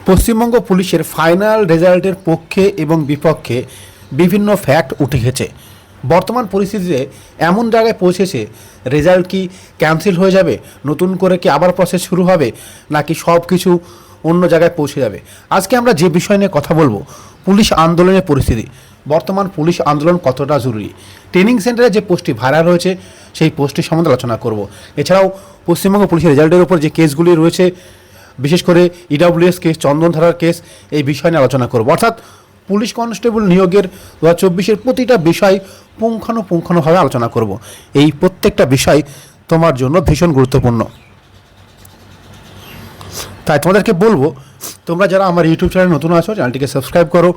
পশ্চিমবঙ্গ পুলিশের ফাইনাল রেজাল্টের পক্ষে এবং বিপক্ষে বিভিন্ন ফ্যাক্ট উঠে গেছে। বর্তমান পরিস্থিতিতে এমন জায়গায় পৌঁছেছে, রেজাল্ট কি ক্যান্সেল হয়ে যাবে, নতুন করে কি আবার প্রসেস শুরু হবে, নাকি সব কিছু অন্য জায়গায় পৌঁছে যাবে। আজকে আমরা যে বিষয় নিয়ে কথা বলবো, পুলিশ আন্দোলনের পরিস্থিতি, বর্তমান পুলিশ আন্দোলন কতটা জরুরি, ট্রেনিং সেন্টারে যে পোস্টটি ভাইরাল হয়েছে সেই পোস্টটি সম্বন্ধে আলোচনা করব। এছাড়াও পশ্চিমবঙ্গ পুলিশের রেজাল্টের উপর যে কেসগুলি রয়েছে, বিশেষ করে ইডব্লিউএস কেস, চন্দন ধারার কেস, এই বিষয় নিয়ে আলোচনা করব। অর্থাৎ পুলিশ কনস্টেবল নিয়োগের 2024-এর প্রতিটা বিষয় পুঙ্খানুপুঙ্খানুভাবে আলোচনা করব। এই প্রত্যেকটা বিষয় তোমার জন্য ভীষণ গুরুত্বপূর্ণ। তাই তোমাদেরকে বলবো, তোমরা যারা আমার ইউটিউব চ্যানেল নতুন আছো, চ্যানেলটিকে সাবস্ক্রাইব করো,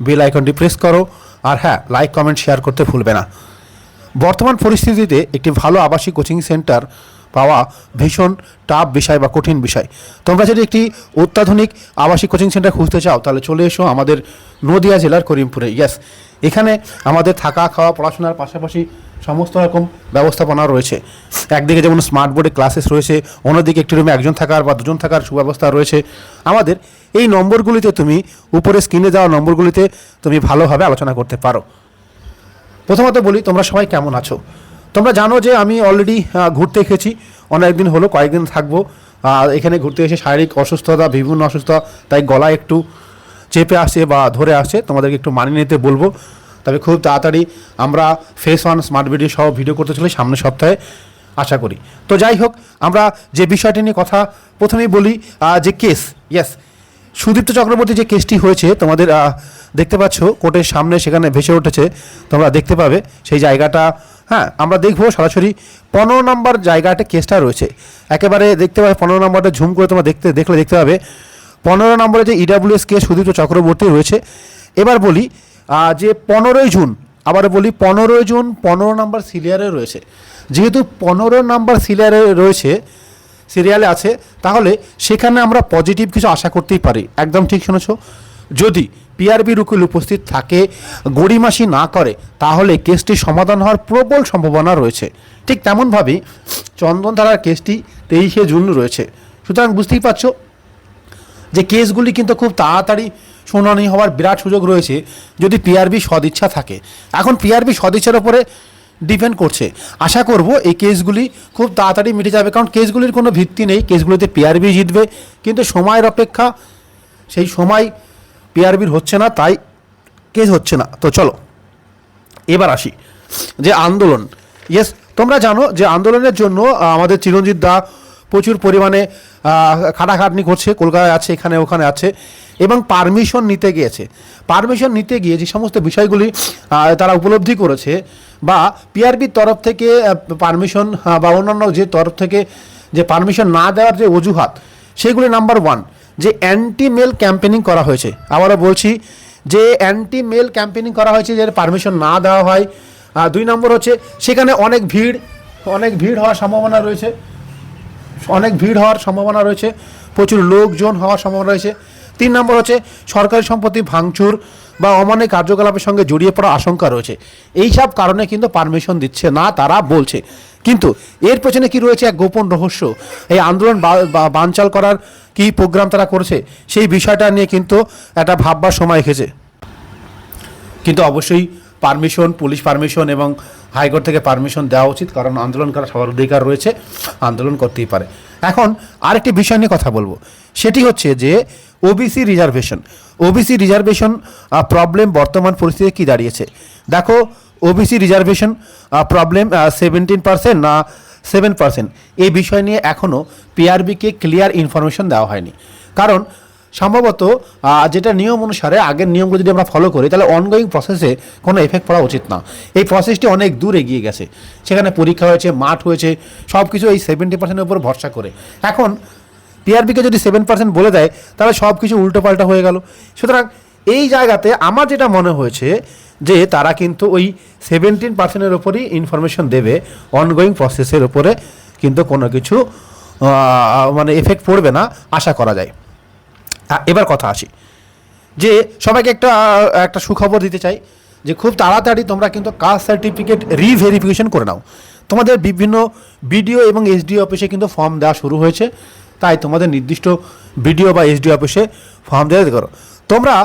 বেল আইকনটি প্রেস করো, আর হ্যাঁ, লাইক কমেন্ট শেয়ার করতে ভুলবে না। বর্তমান পরিস্থিতিতে একটি ভালো আবাসিক কোচিং সেন্টার পাওয়া ভীষণ টাফ বিষয় বা কঠিন বিষয়। তোমরা যদি একটি অত্যাধুনিক আবাসিক কোচিং সেন্টার খুঁজতে চাও, তাহলে চলে এসো আমাদের নদিয়া জেলার করিমপুরে। ইয়েস, এখানে আমাদের থাকা, খাওয়া, পড়াশোনার পাশাপাশি সমস্ত রকম ব্যবস্থাপনা রয়েছে। একদিকে যেমন স্মার্ট বোর্ডে ক্লাসেস রয়েছে, অন্যদিকে একটি রুমে একজন থাকার বা দুজন থাকার সুব্যবস্থা রয়েছে। আমাদের এই নম্বরগুলিতে, তুমি উপরে স্ক্রিনে দেওয়া নম্বরগুলিতে তুমি ভালোভাবে আলোচনা করতে পারো। প্রথমত বলি, তোমরা সবাই কেমন আছো? তোমরা জানো যে আমি অলরেডি ঘুরতে এসেছি, অনেকদিন হলো, কয়েকদিন থাকবো। এখানে ঘুরতে এসে শারীরিক অসুস্থতা, বিভিন্ন অসুস্থতা, তাই গলা একটু চেপে আসছে বা ধরে আসছে, তোমাদেরকে একটু মানিয়ে নিতে বলবো। তবে খুব তাড়াতাড়ি আমরা ফেস ওয়ান স্মার্ট ভিডিও সহ ভিডিও করতে চলে সামনের সপ্তাহে, আশা করি। তো যাই হোক, আমরা যে বিষয়টি নিয়ে কথা প্রথমেই বলি, যে কেস, ইয়েস, সুদীপ্ত চক্রবর্তী যে কেসটি হয়েছে, তোমাদের দেখতে পাচ্ছ কোর্টের সামনে, সেখানে ভেসে উঠেছে, তোমরা দেখতে পাবে সেই জায়গাটা। হ্যাঁ, আমরা দেখবো সরাসরি 15 নম্বর জায়গাটা কেসটা রয়েছে, একেবারে দেখতে পাবে। 15 নম্বরটা ঝুম করে তোমরা দেখতে পাবে 15 নম্বরে যে ইডব্লিউএস কেস সুদীপ্ত চক্রবর্তী রয়েছে। এবার বলি যে 15ই জুন, আবার বলি 15ই জুন 15 নম্বর সিরিয়ালে রয়েছে। যেহেতু 15 নম্বর সিরিয়ালে আছে, তাহলে সেখানে আমরা পজিটিভ কিছু আশা করতেই পারি। একদম ঠিক শুনেছ। যদি পিআরবির উকিল উপস্থিত থাকে, গড়িমাসি না করে, তাহলে কেসটি সমাধান হওয়ার প্রবল সম্ভাবনা রয়েছে। ঠিক তেমনভাবেই চন্দন ধারার কেসটি 23শে জুন রয়েছে। সুতরাং বুঝতেই পারছো যে কেসগুলি কিন্তু খুব তাড়াতাড়ি শুনানি হওয়ার বিরাট সুযোগ রয়েছে, যদি পিআরবি সদিচ্ছা থাকে। এখন পিআরবি সদিচ্ছার উপরে ডিপেন্ড করছে। আশা করব এই কেসগুলি খুব তাড়াতাড়ি মিটে যাবে, কারণ কেসগুলির কোনো ভিত্তি নেই। কেসগুলিতে পিআরবি জিতবে, কিন্তু সময়ের অপেক্ষা, সেই সময় পিআরবির হচ্ছে না, তাই কেস হচ্ছে না। তো চলো এবার আসি যে আন্দোলন। ইয়েস, তোমরা জানো যে আন্দোলনের জন্য আমাদের চিরঞ্জিত দা প্রচুর পরিমাণে খাটাখাটনি করছে, কলকাতায় আছে, এখানে ওখানে আছে, এবং পারমিশন নিতে গিয়ে যে সমস্ত বিষয়গুলি তারা উপলব্ধি করেছে, বা পিআরবির তরফ থেকে পারমিশন বা অন্যান্য যে তরফ থেকে যে পারমিশন না দেওয়ার যে অজুহাত, সেগুলি নাম্বার 1, যে অ্যান্টি মেল ক্যাম্পেনিং করা হয়েছে। আবারও বলছি যে অ্যান্টি মেল ক্যাম্পেনিং করা হয়েছে, যে পারমিশন না দেওয়া হয়। 2 নম্বর হচ্ছে সেখানে অনেক ভিড় হওয়ার সম্ভাবনা রয়েছে, প্রচুর লোকজন হওয়ার সম্ভাবনা রয়েছে। 3 নম্বর হচ্ছে সরকারি সম্পত্তি ভাঙচুর বা অমানবিক কার্যকলাপের সঙ্গে জড়িয়ে পড়ার আশঙ্কা রয়েছে। এইসব কারণে কিন্তু পারমিশন দিচ্ছে না, তারা বলছে। কিন্তু এর পেছনে কি রয়েছে এক গোপন রহস্য, এই আন্দোলন বানচাল করার কি প্রোগ্রাম তারা করেছে, সেই বিষয়টা নিয়ে কিন্তু একটা ভাববার সময় এসেছে। কিন্তু অবশ্যই পুলিশ পারমিশন এবং হাইকোর্ট থেকে পারমিশন দেওয়া উচিত, কারণ আন্দোলন করার সবার অধিকার রয়েছে, আন্দোলন করতেই পারে। এখন আরেকটি বিষয় নিয়ে কথা বলবো, সেটি হচ্ছে যে ওবিসি রিজার্ভেশন প্রবলেম বর্তমান পরিস্থিতিতে কী দাঁড়িয়েছে। দেখো, ওবিসি রিজার্ভেশন প্রবলেম 17% না 7%, এই বিষয় নিয়ে এখনও পিআরবিকে ক্লিয়ার ইনফরমেশন দেওয়া হয়নি। কারণ সম্ভবত যেটা নিয়ম অনুসারে, আগের নিয়মগুলো যদি আমরা ফলো করি, তাহলে অনগোয়িং প্রসেসে কোনো এফেক্ট পড়া উচিত না। এই প্রসেসটি অনেক দূর এগিয়ে গেছে, সেখানে পরীক্ষা হয়েছে, মাঠ হয়েছে, সব কিছু এই 70%-এর উপর ভরসা করে। এখন পিআরবিকে যদি 7% বলে দেয়, তাহলে সব কিছু উল্টোপাল্টা হয়ে গেল। সুতরাং এই জায়গাতে আমার যেটা মনে হয়েছে, যে তারা কিন্তু ওই 17%-এর ওপরই ইনফরমেশন দেবে, অনগোয়িং প্রসেসের উপরে কিন্তু কোনো কিছু মানে এফেক্ট পড়বে না, আশা করা যায়। এবার কথা আসি যে সবাইকে একটা সুখবর দিতে চাই, যে খুব তাড়াতাড়ি তোমরা কিন্তু কাস্ট সার্টিফিকেট রিভেরিফিকেশন করে নাও। তোমাদের বিভিন্ন বিডিও এবং এসডিও অফিসে কিন্তু ফর্ম দেওয়া শুরু হয়েছে, তাই তোমাদের নির্দিষ্ট বিডিও বা এসডি অফিসে ফর্ম দিয়ে করো। তোমরা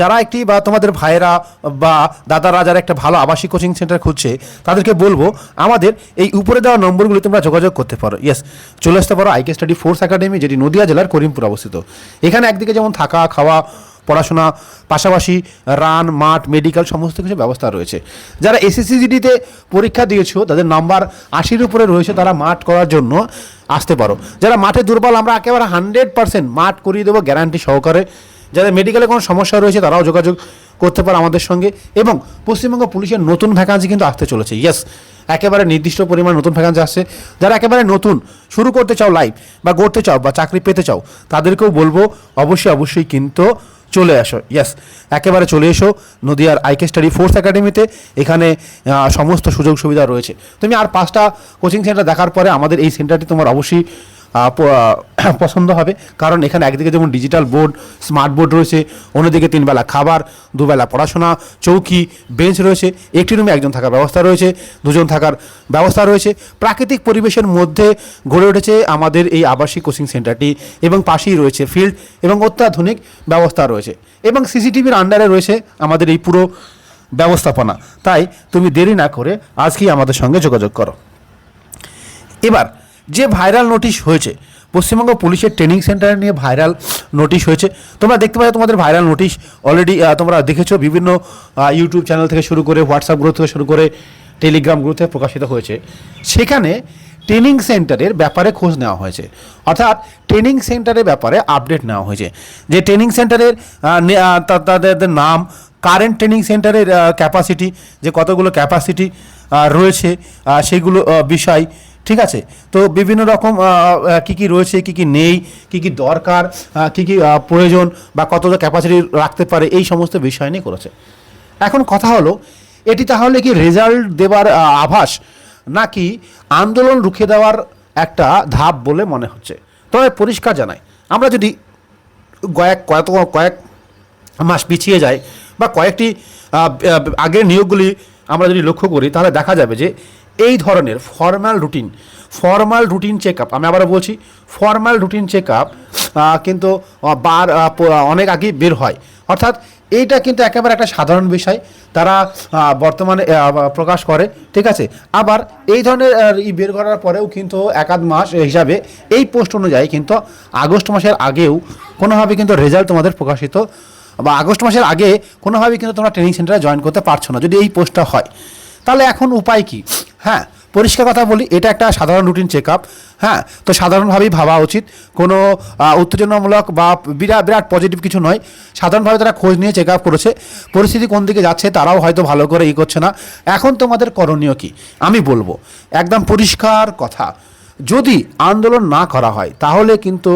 যারা একটি বা তোমাদের ভাইয়েরা বা দাদারা যারা একটা ভালো আবাসিক কোচিং সেন্টার খুঁজছে তাদেরকে বলবো আমাদের এই উপরে দেওয়া নম্বরগুলি তোমরা যোগাযোগ করতে পারো। ইয়েস, চলে আসতে পারো আইকে স্টাডি ফোর্স একাডেমি, যেটি নদিয়া জেলার করিমপুর অবস্থিত। এখানে একদিকে যেমন থাকা খাওয়া পড়াশোনা, পাশাপাশি রান মাঠ মেডিকেল সমস্ত কিছু ব্যবস্থা রয়েছে। যারা এসএসসিজিডিতে পরীক্ষা দিয়েছো তাদের নাম্বার 80-র উপরে রয়েছে, তারা মাঠ করার জন্য আসতে পারো। যারা মাঠে দুর্বল আমরা একেবারে 100% মাঠ করিয়ে দেবো গ্যারান্টি সহকারে। যাদের মেডিকেলে কোনো সমস্যা রয়েছে তারাও যোগাযোগ করতে পারে আমাদের সঙ্গে। এবং পশ্চিমবঙ্গ পুলিশের নতুন ভ্যাকান্সি কিন্তু আসতে চলেছে। ইয়েস, একেবারে নির্দিষ্ট পরিমাণ নতুন ভ্যাকান্সি আসছে। যারা একেবারে নতুন শুরু করতে চাও লাইফ বা করতে চাও বা চাকরি পেতে চাও তাদেরকেও বলবো অবশ্যই কিন্তু চলে আসো। ইয়েস, একেবারে চলে এসো নদিয়ার আইকে স্টাডি ফোর্স একাডেমিতে। এখানে সমস্ত সুযোগ সুবিধা রয়েছে। তুমি আর 5টা কোচিং সেন্টার দেখার পরে আমাদের এই সেন্টারটি তোমার অবশ্যই পছন্দ হবে, কারণ এখানে একদিকে যেমন ডিজিটাল বোর্ড স্মার্ট বোর্ড রয়েছে, অন্যদিকে 3 বেলা খাবার, 2 বেলা পড়াশোনা, চৌকি বেঞ্চ রয়েছে, একটি রুমে 1জন থাকার ব্যবস্থা রয়েছে, 2জন থাকার ব্যবস্থা রয়েছে। প্রাকৃতিক পরিবেশের মধ্যে গড়ে উঠেছে আমাদের এই আবাসিক কোচিং সেন্টারটি এবং পাশেই রয়েছে ফিল্ড এবং অত্যাধুনিক ব্যবস্থা রয়েছে এবং সিসিটিভির আন্ডারে রয়েছে আমাদের এই পুরো ব্যবস্থাপনা। তাই তুমি দেরি না করে আজকেই আমাদের সঙ্গে যোগাযোগ করো। এবার যে ভাইরাল নোটিশ হয়েছে, পশ্চিমবঙ্গ পুলিশের ট্রেনিং সেন্টার নিয়ে ভাইরাল নোটিশ হয়েছে। তোমরা দেখতে পাচ্ছ তোমাদের ভাইরাল নোটিশ অলরেডি তোমরা দেখেছো বিভিন্ন ইউটিউব চ্যানেল থেকে শুরু করে হোয়াটসঅ্যাপ গ্রুপ থেকে শুরু করে টেলিগ্রাম গ্রুপ থেকে প্রকাশিত হয়েছে। সেখানে ট্রেনিং সেন্টারের ব্যাপারে খোঁজ নেওয়া হয়েছে, অর্থাৎ ট্রেনিং সেন্টারের ব্যাপারে আপডেট নেওয়া হয়েছে। যে ট্রেনিং সেন্টারের তাদের নাম, কারেন্ট ট্রেনিং সেন্টারের ক্যাপাসিটি, যে কতগুলো ক্যাপাসিটি রয়েছে সেগুলো বিষয়, ঠিক আছে। তো বিভিন্ন রকম কী কী রয়েছে, কী কী নেই, কী কী দরকার, কী কী প্রয়োজন বা কতটা ক্যাপাসিটি রাখতে পারে, এই সমস্ত বিষয় নিয়ে করেছে। এখন কথা হলো এটি তাহলে কি রেজাল্ট দেওয়ার আভাস নাকি আন্দোলন রুখে দেওয়ার একটা ধাপ বলে মনে হচ্ছে? তবে পরিষ্কার জানাই, আমরা যদি কয়েক মাস পিছিয়ে যাই বা কয়েকটি আগের নিয়োগগুলি আমরা যদি লক্ষ্য করি তাহলে দেখা যাবে যে এই ধরনের ফর্মাল রুটিন চেক আপ, আমি আবার বলছি ফর্মাল রুটিন চেক আপ কিন্তু অনেক আগেই বের হয়। অর্থাৎ এইটা কিন্তু একেবারে একটা সাধারণ বিষয় তারা বর্তমানে প্রকাশ করে, ঠিক আছে। আবার এই ধরনের বের করার পরেও কিন্তু 1-2 মাস হিসাবে এই পোস্ট অনুযায়ী কিন্তু আগস্ট মাসের আগেও কোনোভাবে কিন্তু রেজাল্ট তোমাদের প্রকাশিত বা আগস্ট মাসের আগে কোনোভাবেই কিন্তু তোমরা ট্রেনিং সেন্টারে জয়েন করতে পারছো না যদি এই পোস্টটা হয়। তাহলে এখন উপায় কি? হ্যাঁ, পরিষ্কার কথা বলি, এটা একটা সাধারণ রুটিন চেক আপ। হ্যাঁ, তো সাধারণভাবেই ভাবা উচিত, কোনো উত্তেজনামূলক বা বিরাট পজিটিভ কিছু নয়। সাধারণভাবে তারা খোঁজ নিয়ে চেক আপ করেছে, পরিস্থিতি কোন দিকে যাচ্ছে তারাও হয়তো ভালো করে করছে না। এখন তোমাদের করণীয় কি আমি বলবো, একদম পরিষ্কার কথা, যদি আন্দোলন না করা হয় তাহলে কিন্তু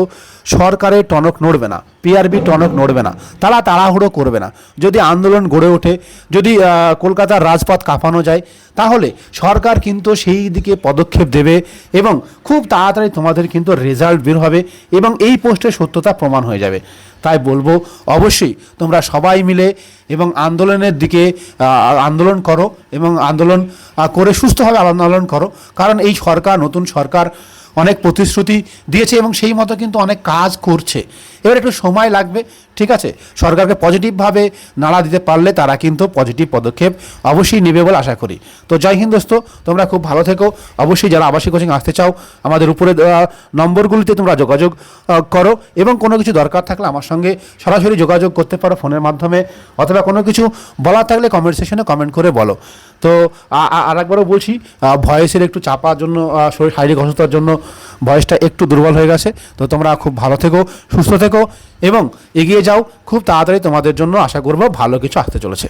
সরকারের টনক নড়বে না, পিআরবি টনক নড়বে না, তারা তাড়াহুড়ো করবে না। যদি আন্দোলন গড়ে ওঠে, যদি কলকাতার রাজপথ কাঁপানো যায়, তাহলে সরকার কিন্তু সেই দিকে পদক্ষেপ দেবে এবং খুব তাড়াতাড়ি তোমাদের কিন্তু রেজাল্ট বের হবে এবং এই পোস্টের সত্যতা প্রমাণ হয়ে যাবে। তাই বলবো অবশ্যই তোমরা সবাই মিলে এবং আন্দোলনের দিকে আন্দোলন করো এবং আন্দোলন করে সুস্থভাবে আন্দোলন করো, কারণ এই সরকার, নতুন সরকার অনেক প্রতিশ্রুতি দিয়েছে এবং সেই মতো কিন্তু অনেক কাজ করছে। এবার একটু সময় লাগবে, ঠিক আছে। সরকারকে পজিটিভভাবে নাড়া দিতে পারলে তারা কিন্তু পজিটিভ পদক্ষেপ অবশ্যই নেবে বলে আশা করি। তো জয় হিন্দ দোস্ত, তোমরা খুব ভালো থেকো। অবশ্যই যারা আবাসিক কোচিং আসতে চাও আমাদের উপরে দেওয়া নম্বরগুলিতে তোমরা যোগাযোগ করো এবং কোনো কিছু দরকার থাকলে আমার সঙ্গে সরাসরি যোগাযোগ করতে পারো ফোনের মাধ্যমে, অথবা কোনো কিছু বলার থাকলে কমেন্ট সেকশনে কমেন্ট করে বলো। তো আরেকবারও বলছি, ভয়েসের একটু চাপার জন্য, শারীরিক অসুস্থতার জন্য ভয়েসটা একটু দুর্বল হয়ে গেছে। তো তোমরা খুব ভালো থেকো, সুস্থ থেকো এবং এগিয়ে যাও। খুব তাড়াতাড়ি তোমাদের জন্য আশা করব ভালো কিছু আসতে চলেছে।